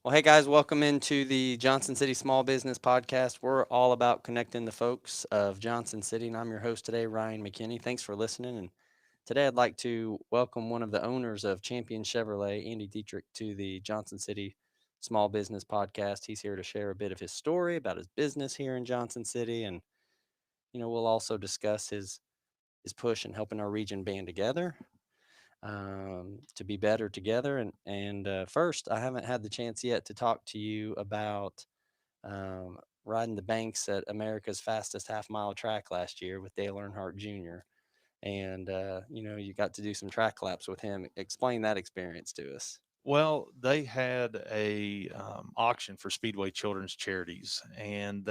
Well, hey guys, welcome into the Johnson City Small Business Podcast. We're all about connecting the folks of Johnson City, and I'm your host today, Ryan McKinney. Thanks for listening. And today I'd like to welcome one of the owners of Champion Chevrolet, Andy Dietrich, to the Johnson City Small Business Podcast. He's here to share a bit of his story about his business here in Johnson City, and we'll also discuss his push in helping our region band together to be better together. And first, I haven't had the chance yet to talk to you about um, riding the banks at America's fastest half mile track last year with Dale Earnhardt Jr. And you got to do some track laps with him. Explain that experience to us. Well, they had a auction for Speedway Children's Charities, and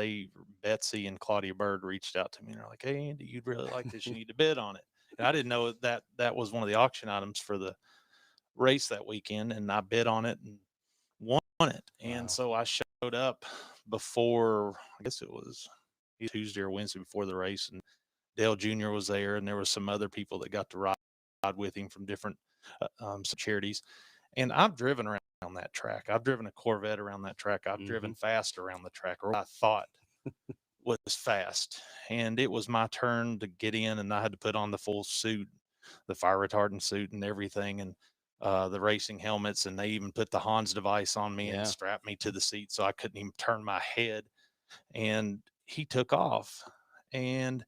Betsy and Claudia Bird reached out to me and they're like, "Hey, Andy, you'd really like this. You need to bid on it." And I didn't know that was one of the auction items for the race that weekend, and I bid on it and won it. And Wow. so I showed up before, I guess it was Tuesday or Wednesday before the race, and Dale Jr. was there, and there was some other people that got to ride with him from different charities. And I've driven around that track. I've driven a Corvette around that track. I've Hmm. driven fast around the track, or I thought was fast. And it was my turn to get in, and I had to put on the full suit, the fire retardant suit, and everything, and the racing helmets. And they even put the Hans device on me and Yeah. strapped me to the seat so I couldn't even turn my head. And he took off, and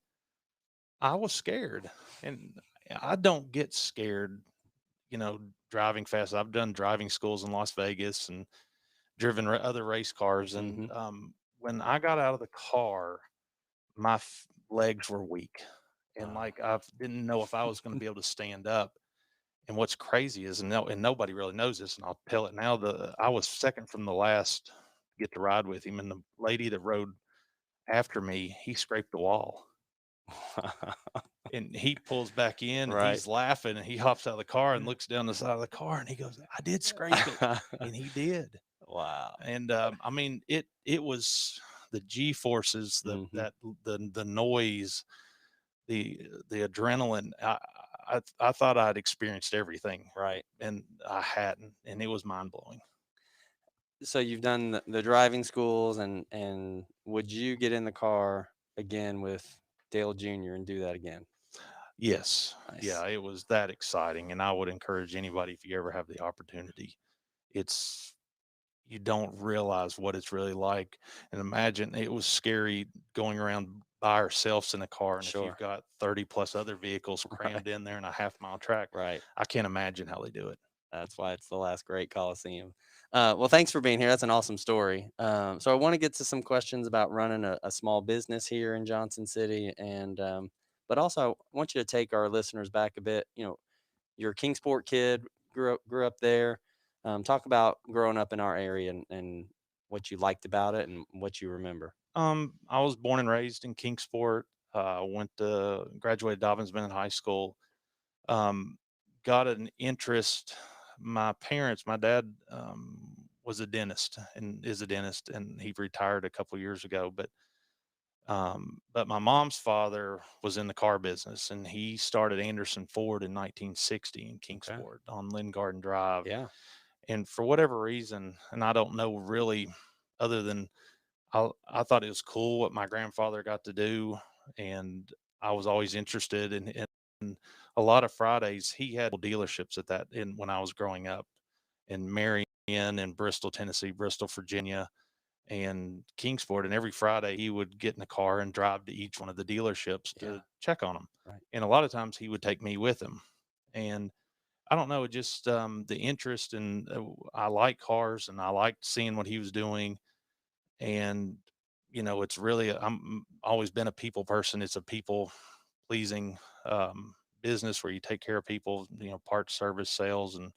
I was scared. And I don't get scared, you know, driving fast. I've done driving schools in Las Vegas and driven other race cars. And Hmm. when I got out of the car, my legs were weak. And Wow. like I didn't know if I was going to be able to stand up. And what's crazy is, and nobody really knows this, and I'll tell it now. I was second from the last to get to ride with him, and the lady that rode after me, he scraped the wall. And he pulls back in and Right. he's laughing and he hops out of the car and looks down the side of the car and he goes, "I did scrape it." And he did. Wow. And I mean, it was the G forces, Hmm. the noise, the adrenaline. I thought I'd experienced everything, Right. and I hadn't, and it was mind blowing. So you've done the driving schools, and would you get in the car again with Dale Jr. and do that again? Yes, Nice. yeah, it was that exciting, and I would encourage anybody, if you ever have the opportunity, it's you don't realize what it's really like. And imagine, it was scary going around by ourselves in a car. And if you've Sure. got 30 plus other vehicles Right. crammed in there in a half mile track, Right. I can't imagine how they do it. That's why it's the last great Coliseum. Well, thanks for being here. That's an awesome story. So I want to get to some questions about running a small business here in Johnson City, and but also I want you to take our listeners back a bit. You're a Kingsport kid, grew up there. Talk about growing up in our area and what you liked about it and what you remember. I was born and raised in Kingsport. Went to graduated Dobbins Bennett High School. Um, got an interest. My dad was a dentist and is a dentist, and he retired a couple years ago. But my mom's father was in the car business, and he started Anderson Ford in 1960 in Okay. Kingsport on Lynn Garden Drive. Yeah. And for whatever reason, and I don't know really, other than I thought it was cool what my grandfather got to do, and I was always interested in a lot of Fridays. He had dealerships at that in when I was growing up in Marion and Bristol, Tennessee, Bristol, Virginia, and Kingsport. And every Friday he would get in the car and drive to each one of the dealerships Yeah. to check on them. Right. And a lot of times he would take me with him. And I don't know, just the interest in I like cars and I liked seeing what he was doing. And it's really I'm always been a people person. It's a people pleasing business where you take care of people. Parts, service, sales, and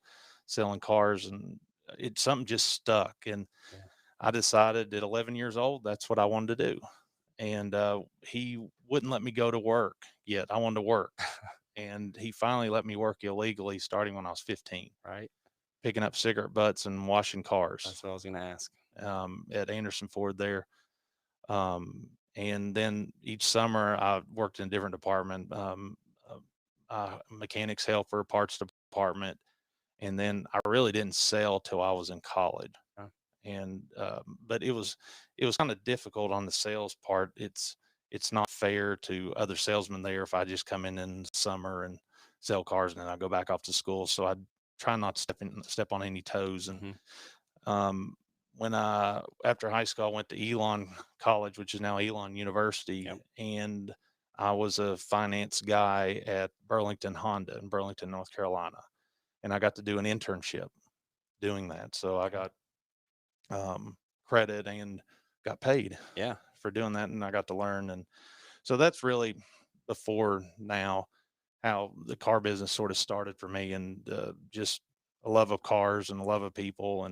selling cars, and it's something just stuck. And Yeah. I decided at 11 years old, that's what I wanted to do. And he wouldn't let me go to work yet. I wanted to work. And he finally let me work illegally starting when I was 15, Right. picking up cigarette butts and washing cars That's what I was going to ask. at Anderson Ford there. And then each summer I worked in a different department, mechanics helper, parts department. And then I really didn't sell till I was in college. Huh? And but it was kind of difficult on the sales part. It's not fair to other salesmen there if I just come in the summer and sell cars and then I go back off to school. So I try not to step on any toes. And Hmm. um, when I after high school, I went to Elon College, which is now Elon Yep. University, and I was a finance guy at Burlington Honda in Burlington, North Carolina, and I got to do an internship doing that. So I Okay. got credit and got paid Yeah. for doing that, and I got to learn. And so that's really before now how the car business sort of started for me, and just a love of cars and a love of people.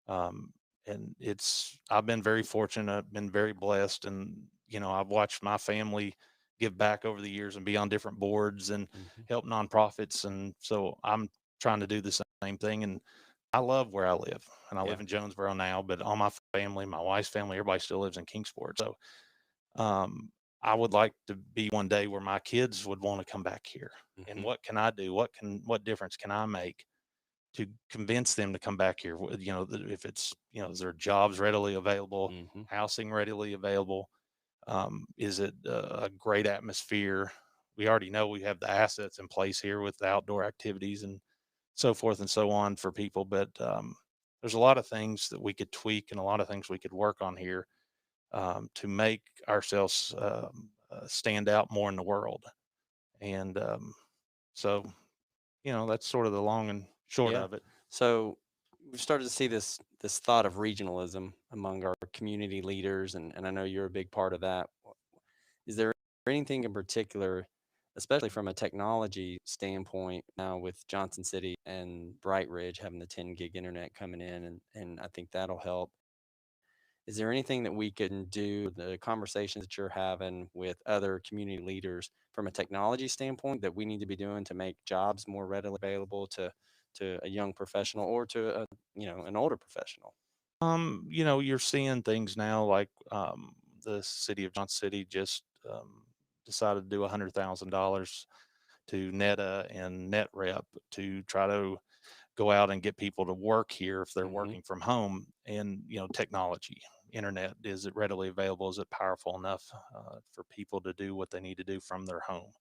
Um, and it's I've been very fortunate, been very blessed, and I've watched my family give back over the years and be on different boards and Hmm. help nonprofits, and so I'm trying to do the same thing. And I love where I live, and I Yeah. live in Jonesboro now, but all my family, my wife's family, everybody still lives in Kingsport. So um, I would like to be one day where my kids would want to come back here. And Hmm. what can I do? What difference can I make to convince them to come back here? If it's, is there jobs readily available, Hmm. housing readily available? Is it a great atmosphere? We already know we have the assets in place here with the outdoor activities and so forth and so on for people. But there's a lot of things that we could tweak and a lot of things we could work on here to make ourselves stand out more in the world. And so, that's sort of the long and short Yeah. of it. So we've started to see this thought of regionalism among our community leaders, and I know you're a big part of that. Is there anything in particular, especially from a technology standpoint, now with Johnson City and Bright Ridge having the 10 gig internet coming in, and I think that'll help. Is there anything that we can do, the conversations that you're having with other community leaders from a technology standpoint that we need to be doing to make jobs more readily available to a young professional or to a an older professional? You're seeing things now like the city of Johnson City just decided to do $100,000 to Neta and NetRep to try to go out and get people to work here if they're Hmm. working from home. And technology, internet, is it readily available? Is it powerful enough for people to do what they need to do from their home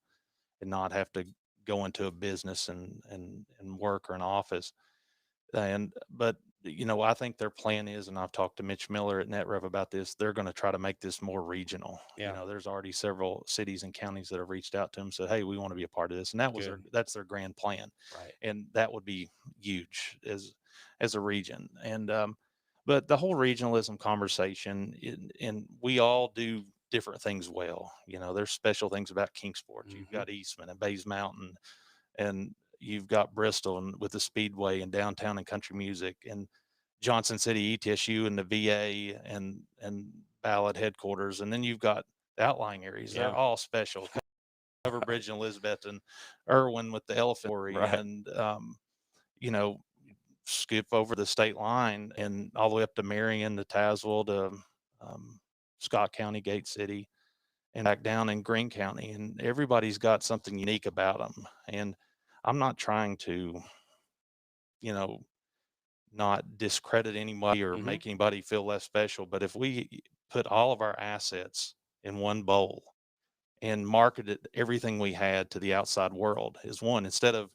and not have to go into a business and work or an office? But I think their plan is, and I've talked to Mitch Miller at NetRev about this, they're going to try to make this more regional. Yeah. There's already several cities and counties that have reached out to them, said, "Hey, we want to be a part of this," and Good. that's their grand plan, Right. and that would be huge as a region. And but the whole regionalism conversation, and we all do different things well. There's special things about Kingsport. You've Hmm. got Eastman and Bays Mountain, and you've got Bristol and with the Speedway and downtown and country music, and Johnson City ETSU and the VA and Ballard headquarters, and then you've got the outlying areas. They're Yeah. all special. Cover Right. Bridge and Elizabeth and Irwin with the elephant story, Right. and you know, skip over the state line and all the way up to Marion, to Tazewell, to um, Scott County, Gate City, and back down in Greene County, and everybody's got something unique about them. And I'm not trying to, you know, not discredit anybody or Hmm. make anybody feel less special, but if we put all of our assets in one bowl and marketed everything we had to the outside world as one, instead of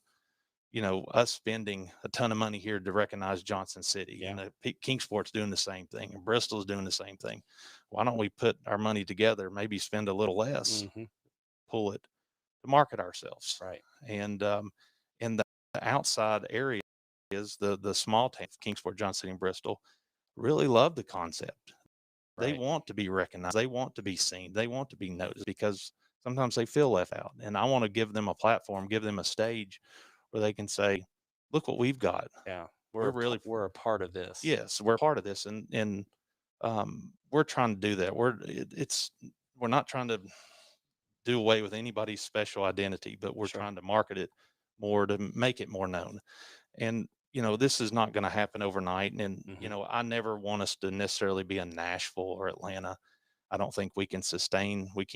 us spending a ton of money here to recognize Johnson City, Yeah. and Kingsport's doing the same thing, and Bristol's doing the same thing. Why don't we put our money together, maybe spend a little less, Hmm. pull it to market ourselves, Right. and in the outside areas, the small town of Kingsport, Johnson City, and Bristol really love the concept. They Right. want to be recognized. They want to be seen. They want to be noticed because sometimes they feel left out. And I want to give them a platform, give them a stage where they can say, "Look what we've got. Yeah. We're really We're a part of this. yes, we're part of this." And we're trying to do that. We're not trying to do away with anybody's special identity, but we're Sure. trying to market it more to make it more known. And this is not going to happen overnight. And Hmm. I never want us to necessarily be in Nashville or Atlanta. I don't think we can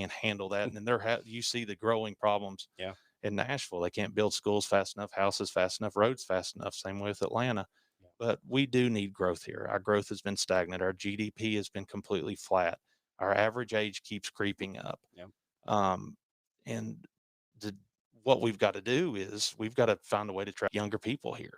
handle that. And you see the growing problems Yeah. in Nashville. They can't build schools fast enough, houses fast enough, roads fast enough. Same way with Atlanta. but we do need growth here. Our growth has been stagnant. Our GDP has been completely flat. Our average age keeps creeping up. Yeah. Um, and the, what we've got to do is we've got to find a way to attract younger people here.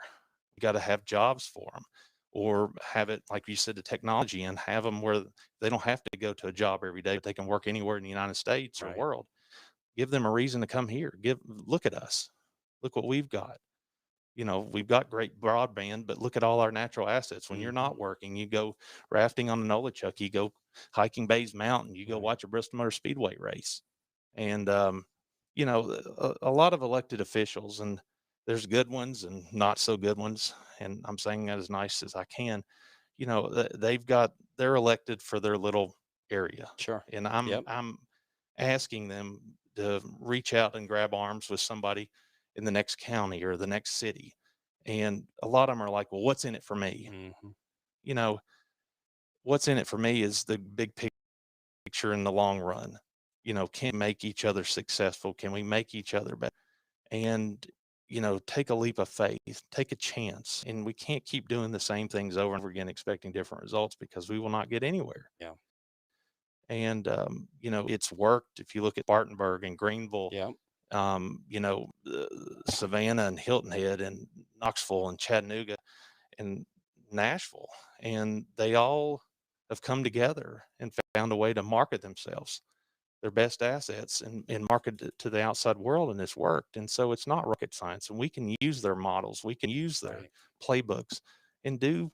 We got to have jobs for them, or have it, like you said, the technology, and have them where they don't have to go to a job every day, but they can work anywhere in the United States or Right. world. Give them a reason to come here. Look at us. Look what we've got. We've got great broadband, but look at all our natural assets. When you're Hmm. not working, you go rafting on the Nolichuck, you go hiking Bays Mountain, you go Right. watch a Bristol Motor Speedway race. And, a lot of elected officials, and there's good ones and not so good ones. And I'm saying that as nice as I can. They're elected for their little area. Sure. And I'm, Yep. I'm asking them to reach out and grab arms with somebody in the next county or the next city. And a lot of them are like, well, what's in it for me? Hmm. You know, what's in it for me is the big picture in the long run. Can we make each other successful? Can we make each other better? And, take a leap of faith, take a chance. And we can't keep doing the same things over and over again, expecting different results, because we will not get anywhere. Yeah. And, it's worked. If you look at Spartanburg and Greenville, Yep. Savannah and Hilton Head and Knoxville and Chattanooga and Nashville, and they all have come together and found a way to market themselves, their best assets, and market it to the outside world, and it's worked. And so it's not rocket science, and we can use their models, we can use their Right. playbooks, and do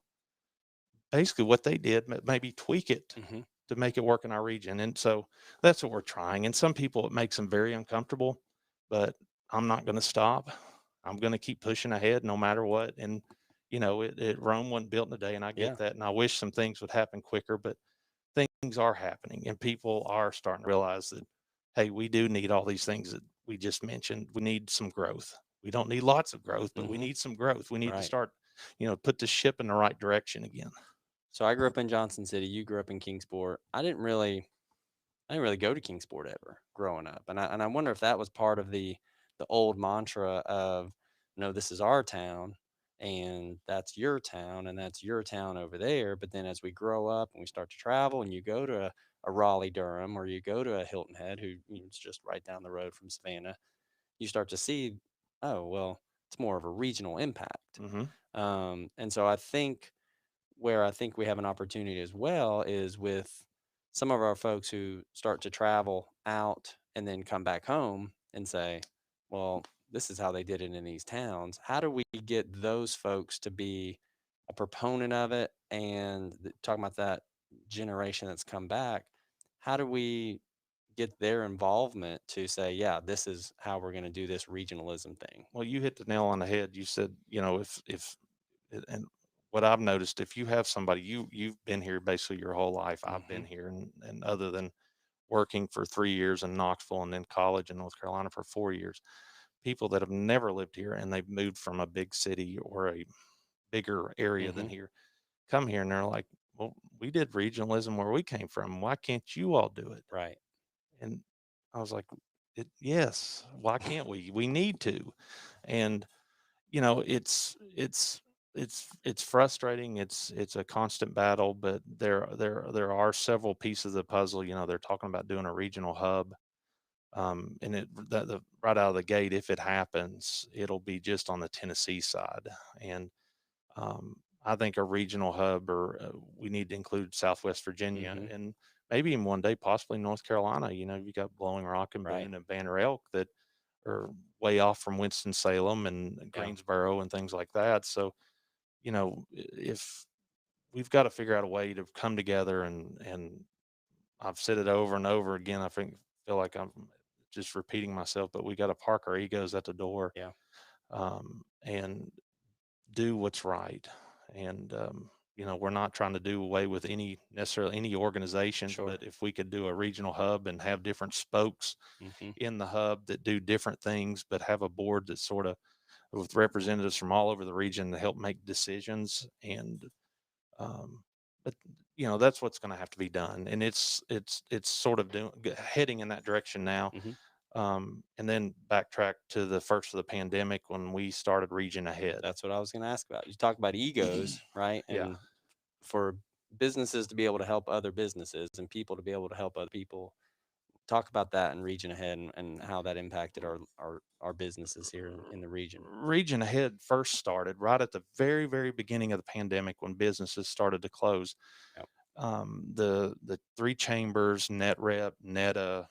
basically what they did, maybe tweak it Hmm. to make it work in our region. And so that's what we're trying. And some people, it makes them very uncomfortable, but I'm not going to stop. I'm going to keep pushing ahead no matter what. And, Rome wasn't built in a day, and I get Yeah. that. And I wish some things would happen quicker, but things are happening, and people are starting to realize that, hey, we do need all these things that we just mentioned. We need some growth. We don't need lots of growth, but we Hmm. need some growth. We need to Right. start, put the ship in the right direction again. So I grew up in Johnson City. You grew up in Kingsport. I didn't really go to Kingsport ever growing up, and I wonder if that was part of the old mantra of, no, this is our town, and that's your town, and that's your town over there. But then as we grow up and we start to travel, and you go to a Raleigh Durham, or you go to a Hilton Head, it's just right down the road from Savannah, you start to see, oh well, it's more of a regional impact. Hmm. And so I think where I think we have an opportunity as well is with some of our folks who start to travel out and then come back home and say, well, this is how they did it in these towns. How do we get those folks to be a proponent of it? And talking about that generation that's come back, how do we get their involvement to say, yeah, this is how we're going to do this regionalism thing? Well, you hit the nail on the head. You said, and what I've noticed, if you have somebody, you've been here basically your whole life. I've Hmm. been here, and other than working for 3 years in Knoxville and then college in North Carolina for 4 years, people that have never lived here and they've moved from a big city or a bigger area than Hmm. here come here, and they're like, well, we did regionalism where we came from. Why can't you all do it? Right. And I was like, yes, why can't we? We need to. And it's frustrating. It's a constant battle, but there are several pieces of the puzzle. They're talking about doing a regional hub. And right out of the gate, if it happens, it'll be just on the Tennessee side. And I think a regional hub, or we need to include Southwest Virginia, Hmm. and maybe even one day possibly North Carolina. You got Blowing Rock and Right. Boone and Banner Elk that are way off from Winston-Salem and Yeah. Greensboro and things like that. So, if we've got to figure out a way to come together, and I've said it over and over again. I feel like I'm just repeating myself, but we got to park our egos at the door, Yeah. and do what's right. And, we're not trying to do away with necessarily any organizations, Sure. but if we could do a regional hub and have different spokes Hmm. in the hub that do different things, but have a board that's sort of with representatives from all over the region to help make decisions. And, um, but that's what's going to have to be done. And it's sort of heading in that direction now. Hmm. And then backtrack to the first of the pandemic when we started Region Ahead. That's what I was going to ask about. You talk about egos, right? Yeah. And for businesses to be able to help other businesses and people to be able to help other people. Talk about that in Region Ahead and how that impacted our businesses here in the region. Region Ahead first started right at the very, very beginning of the pandemic when businesses started to close. Yep. The three chambers, NetRep, Neta,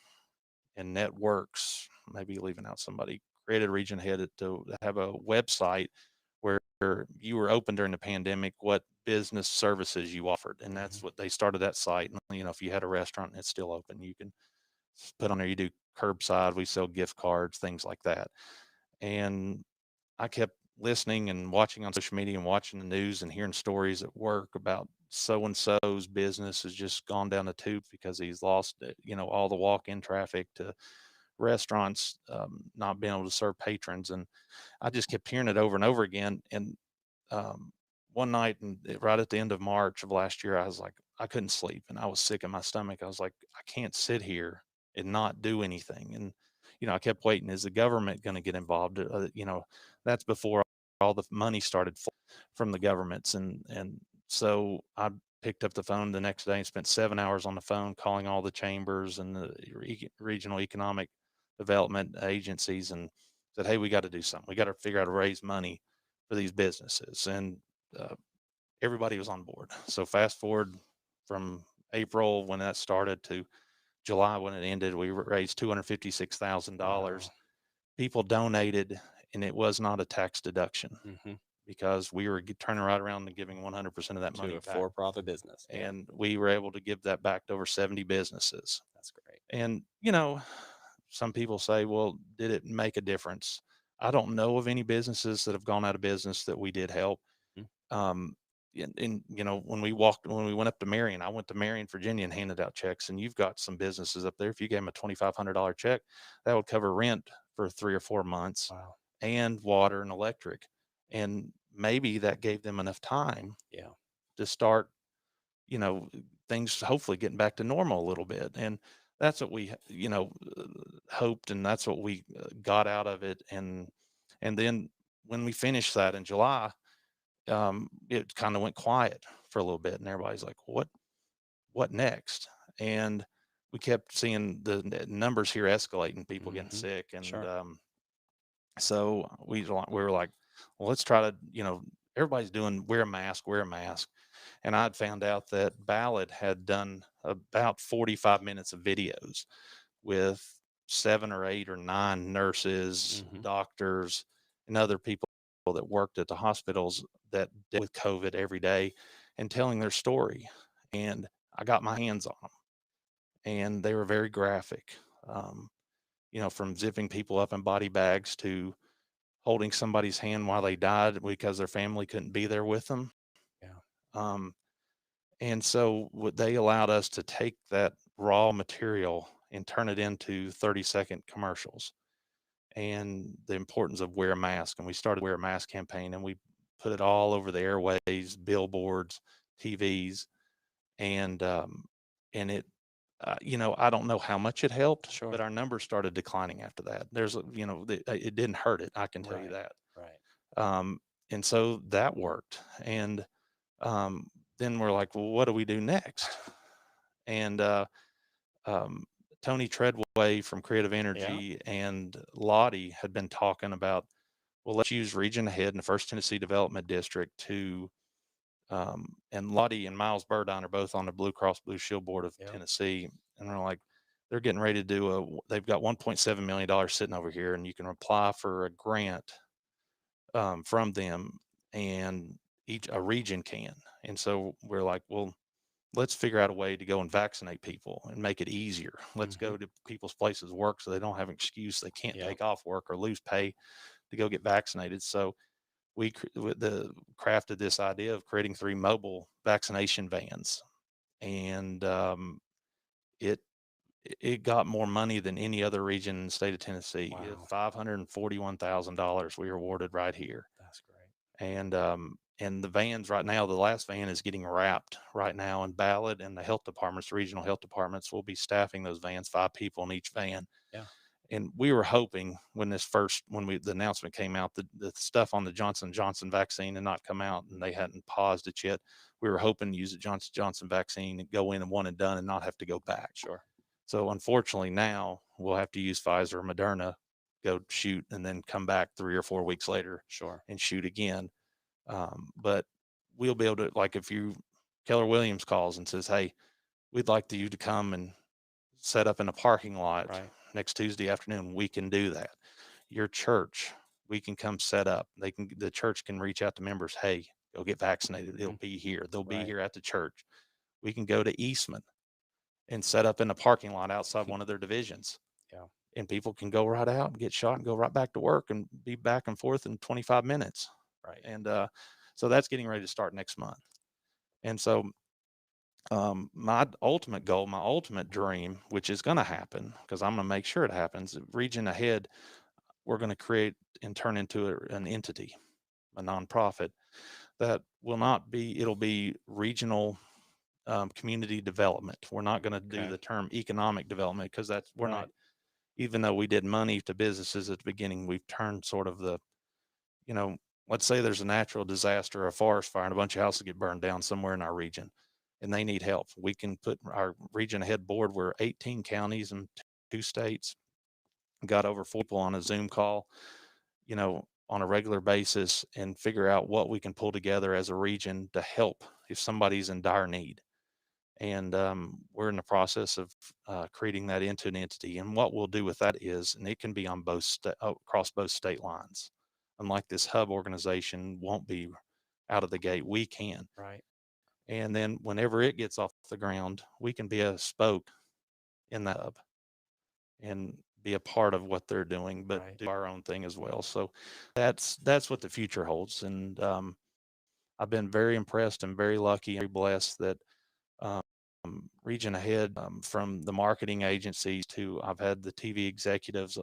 and Networks, maybe leaving out somebody, created Region Ahead to have a website where you were open during the pandemic, what business services you offered. And Hmm. that's what they started that site. And, if you had a restaurant and it's still open, you can put on there, you do curbside, we sell gift cards, things like that. And I kept listening and watching on social media and watching the news and hearing stories at work about so and so's business has just gone down the tube because he's lost, all the walk-in traffic to restaurants not being able to serve patrons. And I just kept hearing it over and over again. And um, one night, right at the end of March of last year, I was like, I couldn't sleep and I was sick in my stomach. I was like, I can't sit here and not do anything. And, I kept waiting. Is the government going to get involved? That's before all the money started from the governments. And so I picked up the phone the next day and spent 7 hours on the phone calling all the chambers and the regional economic development agencies and said, hey, we got to do something. We got to figure out how to raise money for these businesses. And uh, everybody was on board. So fast forward from April when that started to July when it ended, we raised $256,000. Wow. People donated, and it was not a tax deduction Hmm. because we were turning right around and giving 100% of that To money a back. for-profit business. Yeah, And we were able to give that back to over 70 businesses. that's great. And, some people say, well, did it make a difference? I don't know of any businesses that have gone out of business that we did help. Mhm. Um, and when we went up to Marion, I went to Marion, Virginia, and handed out checks. And you've got some businesses up there. If you gave them a $2,500 check, that would cover rent for 3 or 4 months, Wow. and water and electric. And maybe that gave them enough time Yeah. to start, you know, things hopefully getting back to normal a little bit. And that's what we, hoped, and that's what we got out of it. And then when we finished that in July, it kind of went quiet for a little bit, and everybody's like, what next? And we kept seeing the numbers here escalating, people getting Hmm. sick, and Sure. so we were like, well, let's try to, everybody's doing wear a mask, wear a mask. And I'd found out that Ballad had done about 45 minutes of videos with 7 or 8 or 9 nurses, Hmm. doctors, and other people that worked at the hospitals that dealt with COVID every day and telling their story. And I got my hands on them, and they were very graphic. Um, from zipping people up in body bags to holding somebody's hand while they died because their family couldn't be there with them. Yeah. Um, and so what they allowed us to take that raw material and turn it into 30-second commercials and the importance of wear a mask. And we started wear a mask campaign, and we put it all over the airways, billboards, TVs, and it, I don't know how much it helped, but Sure. our numbers started declining after that. It didn't hurt it. I can tell you Right. that. Right. Um, and so that worked. And um, then we're like, well, what do we do next? And um, Tony Treadway from Creative Yeah. Energy and Lottie had been talking about, well, let's use Region Ahead in the First Tennessee Development District and Lottie and Miles Burdine are both on the Blue Cross Blue Shield Board of Yep. Tennessee. And they're like, they're getting ready to they've got $1.7 million sitting over here, and you can apply for a grant from them, and a region can. And so we're like, well, let's figure out a way to go and vaccinate people and make it easier. Let's Hmm. go to people's places of work so they don't have an excuse they can't Yep. take off work or lose pay to go get vaccinated. So crafted this idea of creating 3 mobile vaccination vans, and it it got more money than any other region in the state of Tennessee. Wow. $541,000 we were awarded right here. That's great. And the vans right now, the last van is getting wrapped right now in Ballad, and the health departments, regional health departments, will be staffing those vans, 5 people in each van. Yeah. And we were hoping when the announcement came out, the stuff on the Johnson vaccine had not come out and they hadn't paused it yet. We were hoping to use the Johnson vaccine and go in and one and done and not have to go back. Sure. So unfortunately now we'll have to use Pfizer or Moderna, go shoot, and then come back 3 or 4 weeks later Sure. and shoot again. But we'll be able to, like, if Keller Williams calls and says, "Hey, we'd like you to come and set up in a parking lot Right. next Tuesday afternoon," we can do that. Your church, we can come set up. The church can reach out to members. Hey, go get vaccinated. It'll Mhm. be here. They'll be Right. here at the church. We can go to Eastman and set up in a parking lot outside one of their divisions. Yeah. And people can go right out and get shot and go right back to work and be back and forth in 25 minutes. Right. And so that's getting ready to start next month. And so my ultimate goal, my ultimate dream, which is going to happen because I'm going to make sure it happens, Region Ahead, we're going to create and turn into an entity, a nonprofit that will not be, it'll be regional community development. We're not going to do Okay. the term economic development because we're not, Right. even though we did money to businesses at the beginning, we've turned sort of you know, let's say there's a natural disaster, a forest fire, and a bunch of houses get burned down somewhere in our region and they need help. We can put our Region Ahead board, we're 18 counties and 2 states, got over 4 people on a Zoom call, on a regular basis and figure out what we can pull together as a region to help if somebody's in dire need. And we're in the process of creating that into an entity. And what we'll do with that is, and it can be on across both state lines. Unlike this hub organization won't be out of the gate, we can. Right. And then whenever it gets off the ground, we can be a spoke in that hub and be a part of what they're doing, but Right. do our own thing as well. So that's what the future holds. And I've been very impressed and very lucky and very blessed that um, Region Ahead, from the marketing agencies to I've had the TV executives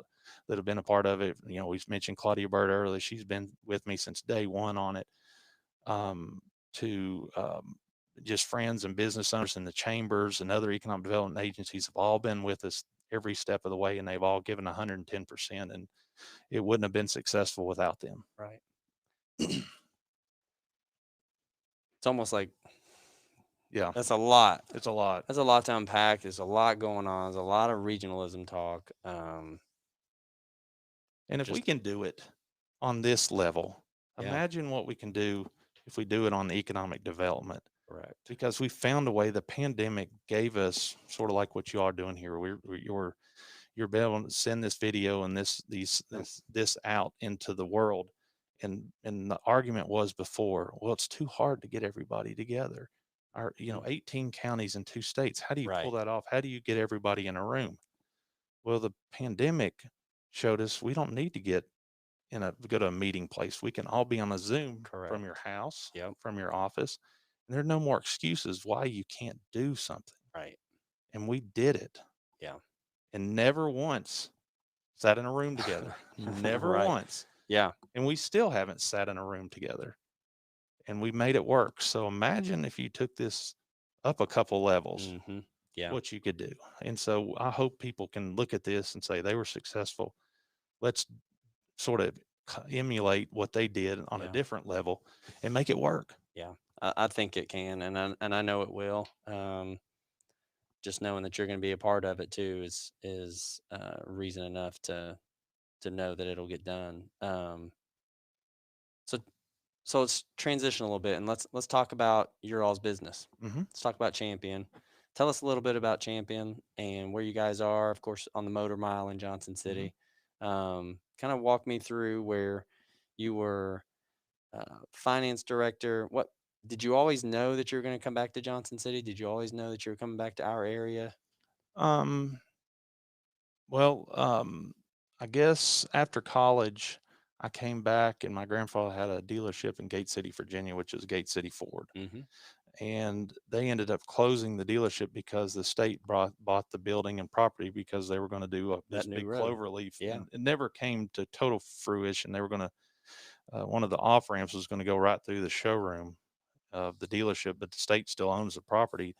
that have been a part of it. We've mentioned Claudia Bird earlier. She's been with me since day one on it. Um, to just friends and business owners in the chambers and other economic development agencies have all been with us every step of the way, and they've all given 110%. And it wouldn't have been successful without them. Right. It's almost like Yeah, that's a lot. it's a lot. That's a lot to unpack. There's a lot going on. There's a lot of regionalism talk. And if we Just can do it on this level, yeah. imagine what we can do if we do it on the economic development. Correct. Because we found a way. The pandemic gave us sort of like what you are doing here. You're able to send this video and this out into the world. And the argument was before, well, it's too hard to get everybody together. Our, Mhm. 18 counties in 2 states. How do you pull Right. that off? How do you get everybody in a room? Well, the pandemic showed us we don't need to go to a meeting place. We can all be on a Zoom from your Correct. house, Yep. from your office, and there are no more excuses why you can't do something. Right. And we did it, Yeah. and never once sat in a room together. Never Right. once. Yeah. And we still haven't sat in a room together, and we made it work. So imagine if you took this up a couple levels, Hmm. Yeah. what you could do. And so I hope people can look at this and say they were successful. Let's sort of emulate what they did on a Yeah. different level and make it work. Yeah. I think it can, and I know it will. Just knowing that you're going to be a part of it too is reason enough to know that it'll get done. So so let's transition a little bit and let's talk about your all's business. Hmm. Let's talk about Champion. Tell us a little bit about Champion and where you guys are, of course, on the Motor Mile in Johnson Hmm. City. Kind of walk me through where you were finance director. What did you always know that you were going to come back to Johnson City? Did you always know that you were coming back to our area? Um, well, I guess after college, I came back and my grandfather had a dealership in Gate City, Virginia, which is Gate City Ford. Mm-hmm. And they ended up closing the dealership because the state bought the building and property because they were going to do That this new big road. clover leaf. Yeah. And it never came to total fruition. They were going to, one of the off ramps was going to go right through the showroom of the dealership, but the state still owns the property.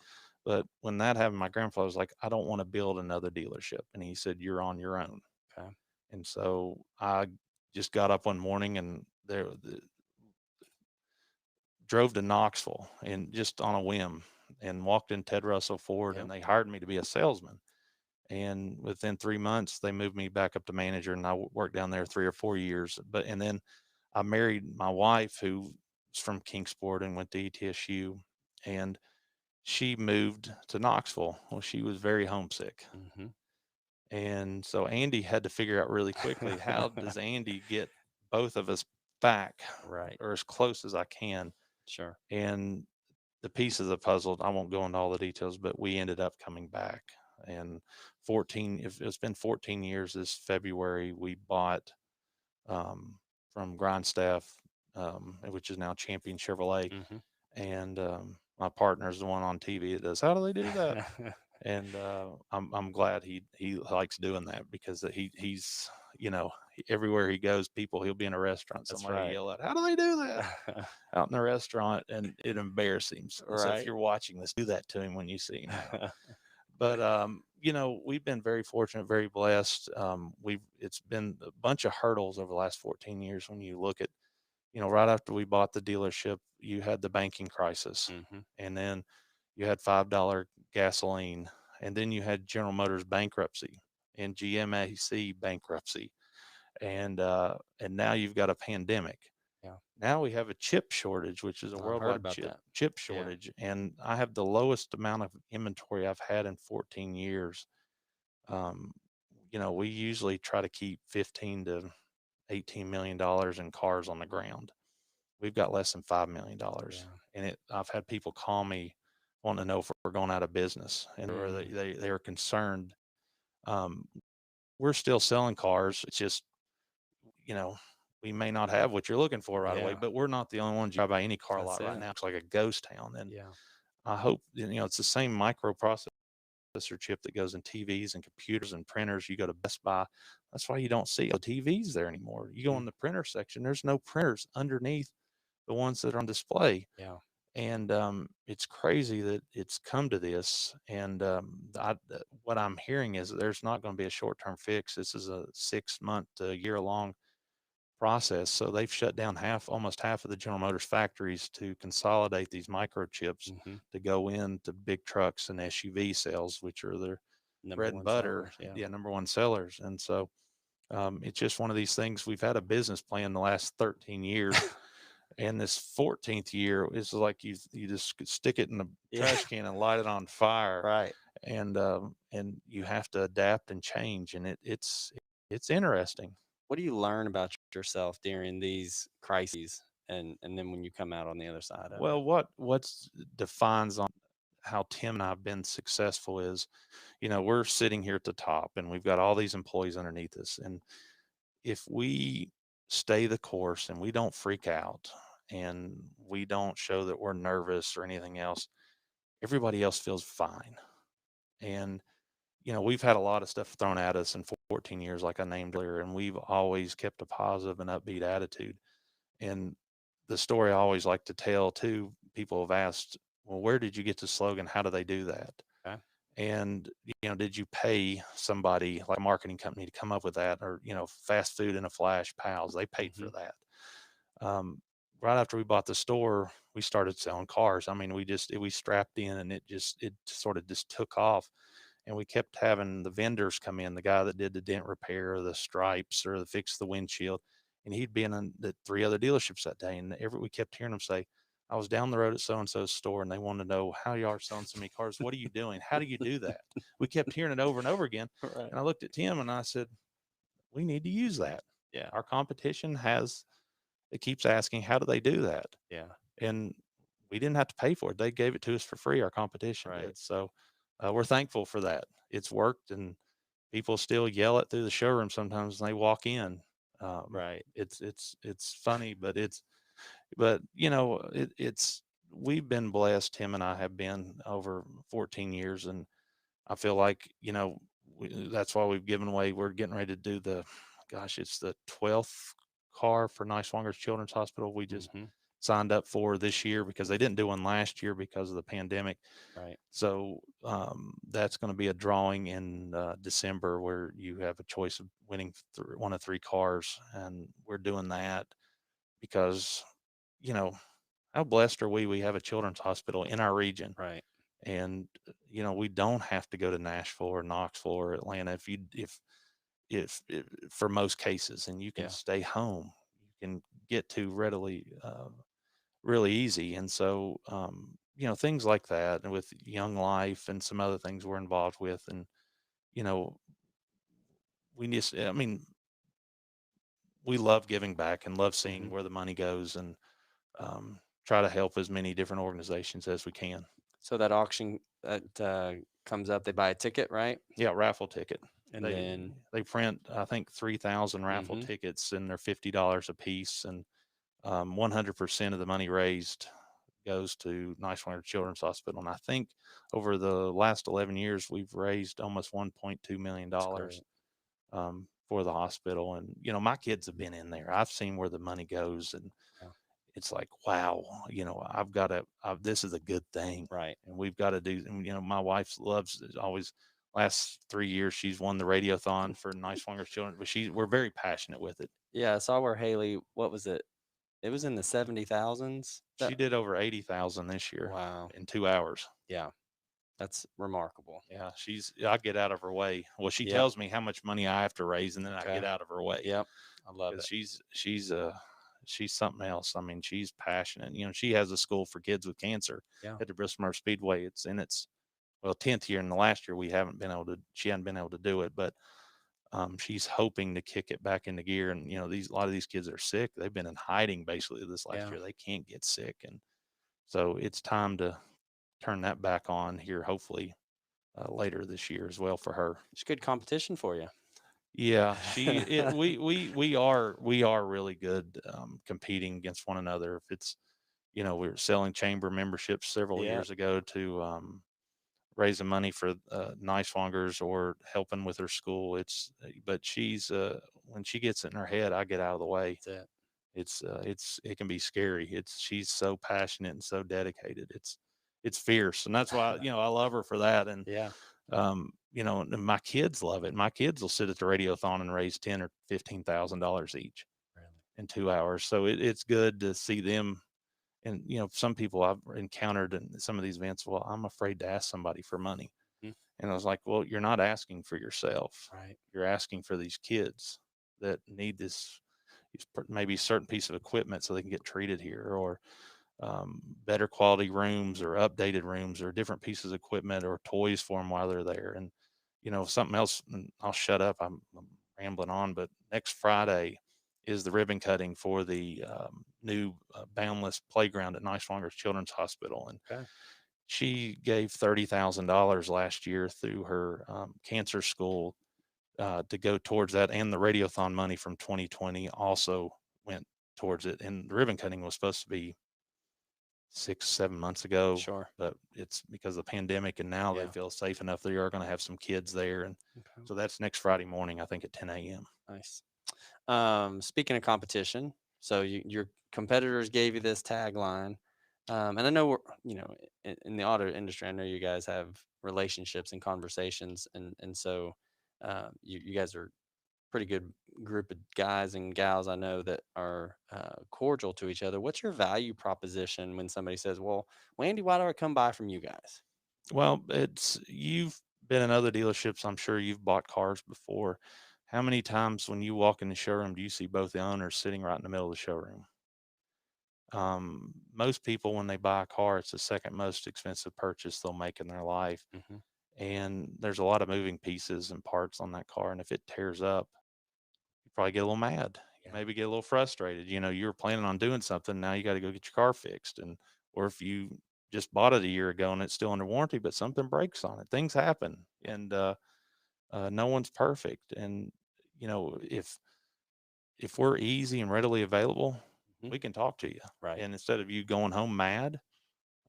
But when that happened, my grandfather was like, I don't want to build another dealership. And he said, you're on your own. Okay. And so I just got up one morning and drove to Knoxville and just on a whim and walked in Ted Russell Ford Yep. and they hired me to be a salesman. And within 3 months, they moved me back up to manager and worked down there 3 or 4 years. And then I married my wife who's from Kingsport and went to ETSU, and she moved to Knoxville. Well, she was very homesick. Mm-hmm. And so Andy had to figure out really quickly, how does Andy get both of us back Right. or as close as I can? Sure. And the pieces of the puzzle, I won't go into all the details, but we ended up coming back. And if it's been 14 years this February, we bought from Grindstaff, which is now Champion Chevrolet. Mm-hmm. And my partner is the one on TV that does, how do they do that? And I'm glad he likes doing that because he's everywhere he goes, he'll be in a restaurant, That's somebody will right. yell out, how do they do that out in the restaurant, and it embarrasses him. So if Right. you're watching this, do that to him when you see him now. But we've been very fortunate, very blessed. It's been a bunch of hurdles over the last 14 years. When you look at, right after we bought the dealership, you had the banking crisis, Mm-hmm. and then you had $5 gasoline, and then you had General Motors bankruptcy and GMAC bankruptcy, and now you've got a pandemic. Yeah. Now we have a chip shortage, which is a I've heard worldwide about that. chip Yeah. shortage, and I have the lowest amount of inventory I've had in 14 years. Um, we usually try to keep 15 to $18 million in cars on the ground. We've got less than $5 million, Yeah. and I've had people call me wanting to know if we're going out of business, and or Mm. they are concerned. Um, we're still selling cars. It's just, you know, we may not have what you're looking for right away, Yeah. but we're not the only ones you buy any car That's lot right it. now. It's like a ghost town. And Yeah. I hope, it's the same microprocessor chip that goes in TVs and computers and printers. You go to Best Buy. That's why you don't see TVs there anymore. You go Mm. in the printer section, there's no printers underneath the ones that are on display. Yeah. And it's crazy that it's come to this. And what I'm hearing is that there's not going to be a short-term fix. This is a 6 month to year-long process. So they've shut down almost half of the General Motors factories to consolidate these microchips Mm-hmm. to go into big trucks and SUV sales, which are their Number bread and one butter. sellers. Yeah. Yeah, number one sellers. And so it's just one of these things. We've had a business plan the last 13 years, and this 14th year is like you just stick it in the Yeah. trash can and light it on fire, Right. and you have to adapt and change, and it's interesting. What do you learn about yourself during these crises, and then when you come out on the other side of it? Well, what's defines on how Tim and I have been successful is, we're sitting here at the top and we've got all these employees underneath us. And if we stay the course and we don't freak out and we don't show that we're nervous or anything else, everybody else feels fine. And, we've had a lot of stuff thrown at us in 14 years, like I named earlier, and we've always kept a positive and upbeat attitude. And the story I always like to tell too, people have asked, well, where did you get the slogan? How do they do that? Okay. And, did you pay somebody like a marketing company to come up with that? Or, fast food in a flash, pals, they paid Mm-hmm. for that. Um, right after we bought the store, we started selling cars. I mean, we strapped in and it sort of just took off. And we kept having the vendors come in, the guy that did the dent repair or the stripes or the fix the windshield. And he'd been in the three other dealerships that day. And we kept hearing him say, I was down the road at so and so's store and they wanted to know how you are selling so many cars. What are you doing? How do you do that? We kept hearing it over and over again. Right. And I looked at Tim and I said, we need to use that. Yeah. Our competition it keeps asking, how do they do that? Yeah. And we didn't have to pay for it. They gave it to us for free. Our competition Right. did. So we're thankful for that. It's worked, and people still yell it through the showroom sometimes when they walk in. Right. It's funny, but it's we've been blessed. Him and I have been over 14 years, and I feel like that's why we've given away. We're getting ready to do it's the 12th car for Niswangers Children's Hospital. We just Mm-hmm. signed up for this year because they didn't do one last year because of the pandemic. Right. So that's going to be a drawing in December where you have a choice of winning one of three cars, and we're doing that because you know how blessed are we? We have a children's hospital in our region, Right. and we don't have to go to Nashville or Knoxville or Atlanta if for most cases, and you can Yeah. stay home. You can get to readily, really easy, and so things like that, and with Young Life and some other things we're involved with, and you know we just, I mean, we love giving back and love seeing Hmm. where the money goes, and try to help as many different organizations as we can. So that auction that comes up, they buy a ticket, right? Yeah, raffle ticket. And They then, they print, I think, 3,000 raffle hmm tickets, and they're $50 a piece, and 100% of the money raised goes to Nice Children's Hospital. And I think over the last 11 years, we've raised almost $1.2 million that's great. for the hospital. And, my kids have been in there. I've seen where the money goes, and Yeah. it's like, wow, I've got to, this is a good thing. Right. And we've got to do, and, my wife loves is always, last 3 years, she's won the radiothon for Nice Children, but we're very passionate with it. Yeah, I saw where Haley, what was it? It was in the 70,000s. That She did over 80,000 this year wow. in 2 hours. Yeah, that's remarkable. Yeah, I get out of her way. Well, she Yep. tells me how much money I have to raise, and then I Okay. get out of her way Yep. I love because it. she's something else. I mean, she's passionate. She has a school for kids with cancer Yeah. at the Bristol Speedway. It's in its, well, 10th year, and the last year she hadn't been able to do it, but she's hoping to kick it back into gear. And a lot of these kids are sick. They've been in hiding basically this last Yeah. year. They can't get sick, and so it's time to turn that back on here, hopefully later this year as well for her. It's good competition for you. Yeah, we are really good competing against one another. If it's, we were selling chamber memberships several Yeah. years ago to raising money for Niswangers or helping with her school. But she's when she gets it in her head, I get out of the way. That's it. It can be scary. She's so passionate and so dedicated. It's fierce, and that's why I love her for that. And Yeah. and my kids love it. My kids will sit at the radiothon and raise $10,000 or $15,000 each Really. in 2 hours. So it's good to see them. And some people I've encountered in some of these events, well, I'm afraid to ask somebody for money. Mm. And I was like, well, you're not asking for yourself. Right. You're asking for these kids that need maybe certain piece of equipment so they can get treated here, or better quality rooms, or updated rooms, or different pieces of equipment, or toys for them while they're there. And something else, and I'll shut up. I'm rambling on, but next Friday is the ribbon cutting for the new Boundless playground at Niswangers Children's Hospital, and Okay. she gave $30,000 last year through her cancer school to go towards that, and the radiothon money from 2020 also went towards it. And the ribbon cutting was supposed to be 6, 7 months ago, Sure. but it's because of the pandemic, and now they Yeah. feel safe enough. They are going to have some kids there, and Okay. so that's next Friday morning, I think at 10 a.m. Nice. Speaking of competition, so your competitors gave you this tagline, and I know in the auto industry, I know you guys have relationships and conversations, and so you guys are pretty good group of guys and gals I know that are cordial to each other. What's your value proposition when somebody says, "Well, Wendy, why do I come buy from you guys?" Well, you've been in other dealerships. I'm sure you've bought cars before. How many times when you walk in the showroom do you see both the owners sitting right in the middle of the showroom? Most people, when they buy a car, it's the second most expensive purchase they'll make in their life. Hmm. And there's a lot of moving pieces and parts on that car. And if it tears up, you probably get a little mad. You Yeah. maybe get a little frustrated. You were planning on doing something. Now you got to go get your car fixed. And, or if you just bought it a year ago and it's still under warranty, but something breaks on it, things happen. And, no one's perfect. And, if we're easy and readily available, Hmm. we can talk to you. Right. And instead of you going home mad,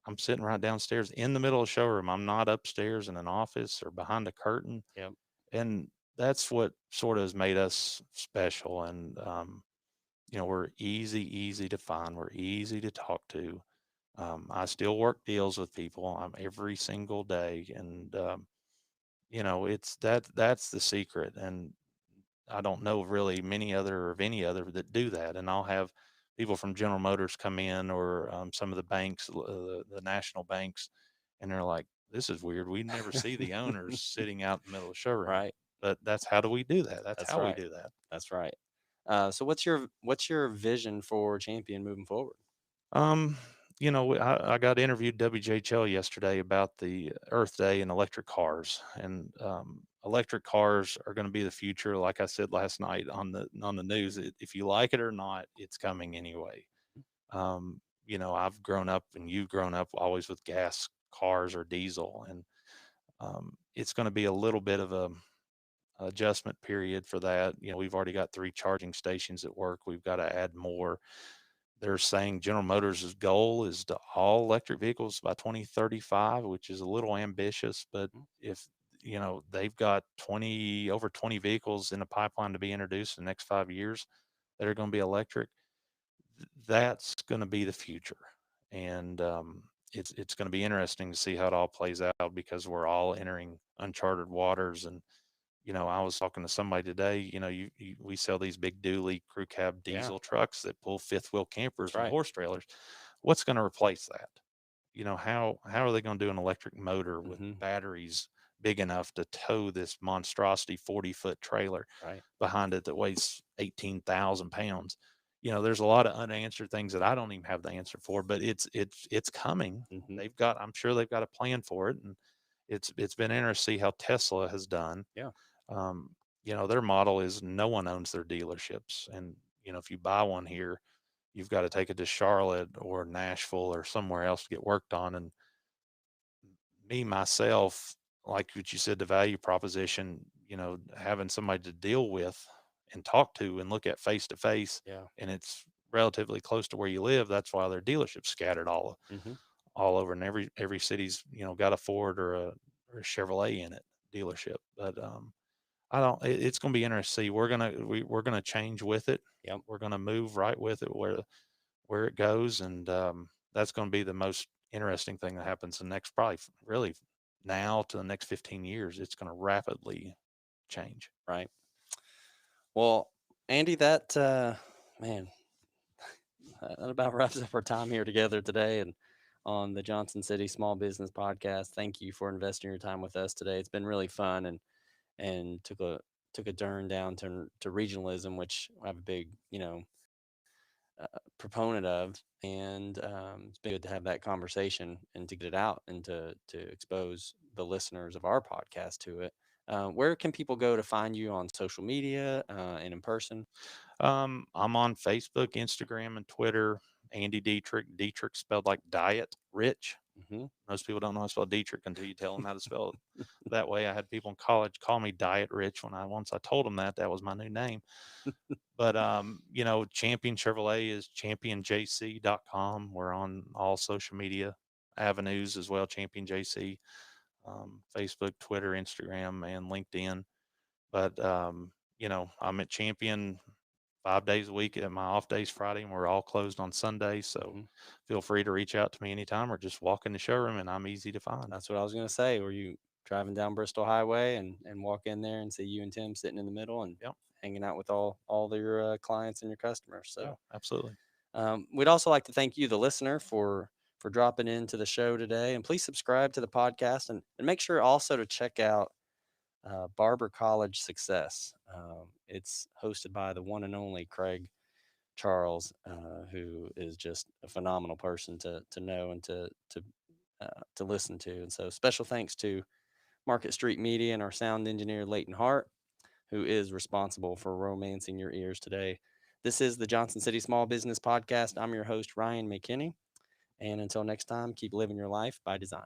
I'm sitting right downstairs in the middle of the showroom. I'm not upstairs in an office or behind a curtain. Yep. And that's what sort of has made us special. And we're easy to find. We're easy to talk to. I still work deals with people every single day, and it's that's the secret. And I don't know really many other of any other that do that. And I'll have people from General Motors come in, or some of the banks, the national banks, and they're like, "This is weird. We never see the owners sitting out in the middle of the showroom." Right. But that's how do we do that? That's That's how we right. do that. That's right. So what's your vision for Champion moving forward? Um, I got interviewed WJHL yesterday about the Earth Day and electric cars, and electric cars are going to be the future. Like I said last night on the news, if you like it or not, it's coming anyway. I've grown up, and you've grown up always with gas cars or diesel, and it's going to be a little bit of a adjustment period for that. We've already got 3 charging stations at work. We've got to add more. They're saying General Motors' goal is to all electric vehicles by 2035, which is a little ambitious, but Mm, if they've got over 20 vehicles in the pipeline to be introduced in the next 5 years that are going to be electric, that's going to be the future. And it's going to be interesting to see how it all plays out, because we're all entering uncharted waters. And I was talking to somebody today. We sell these big dually crew cab yeah, diesel trucks that pull fifth wheel campers that's with right. horse trailers. What's going to replace that? How are they going to do an electric motor with Hmm. batteries big enough to tow this monstrosity 40-foot trailer Right. behind it that weighs 18,000 pounds? There's a lot of unanswered things that I don't even have the answer for, but it's coming. Hmm. I'm sure they've got a plan for it, and it's been interesting to see how Tesla has done. Yeah. um, their model is no one owns their dealerships. And, if you buy one here, you've got to take it to Charlotte or Nashville or somewhere else to get worked on. And me, myself, like what you said, the value proposition, having somebody to deal with and talk to and look at face to face, Yeah. and it's relatively close to where you live. That's why their dealerships scattered Hmm. all over, and every city's, got a Ford or a Chevrolet in it dealership. But I don't. It's going to be interesting to see. We're gonna change with it. Yep. We're gonna move right with it where it goes, and that's going to be the most interesting thing that happens the next probably really now to the next 15 years. It's going to rapidly change. Right. Well, Andy, that man, that about wraps up our time here together today and on the Johnson City Small Business Podcast. Thank you for investing your time with us today. It's been really fun and took a turn down to regionalism, which I have a big proponent of, and it's been good to have that conversation and to get it out and to expose the listeners of our podcast to it. Where can people go to find you on social media and in person? I'm on Facebook, Instagram, and Twitter. Andy Dietrich. Dietrich spelled like diet rich. Hmm. Most people don't know how to spell Dietrich until you tell them how to spell it that way. I had people in college call me Diet Rich when I once I told them that was my new name. But Champion Chevrolet is championjc.com. We're on all social media avenues as well, Champion JC, Facebook, Twitter, Instagram, and LinkedIn. But I'm at Champion 5 days a week. At my off days Friday, and we're all closed on Sunday. So Hmm. feel free to reach out to me anytime, or just walk in the showroom, and I'm easy to find. That's what I was going to say. Were you driving down Bristol Highway and walk in there and see you and Tim sitting in the middle and Yep. hanging out with all your clients and your customers? Yeah, So absolutely. we'd also like to thank you, the listener, for dropping into the show today. And please subscribe to the podcast and make sure also to check out Barber College Success. It's hosted by the one and only Craig Charles, who is just a phenomenal person to know and to listen to. And so, special thanks to Market Street Media and our sound engineer Leighton Hart, who is responsible for romancing your ears today. This is the Johnson City Small Business Podcast. I'm your host Ryan McKinney, and until next time, keep living your life by design.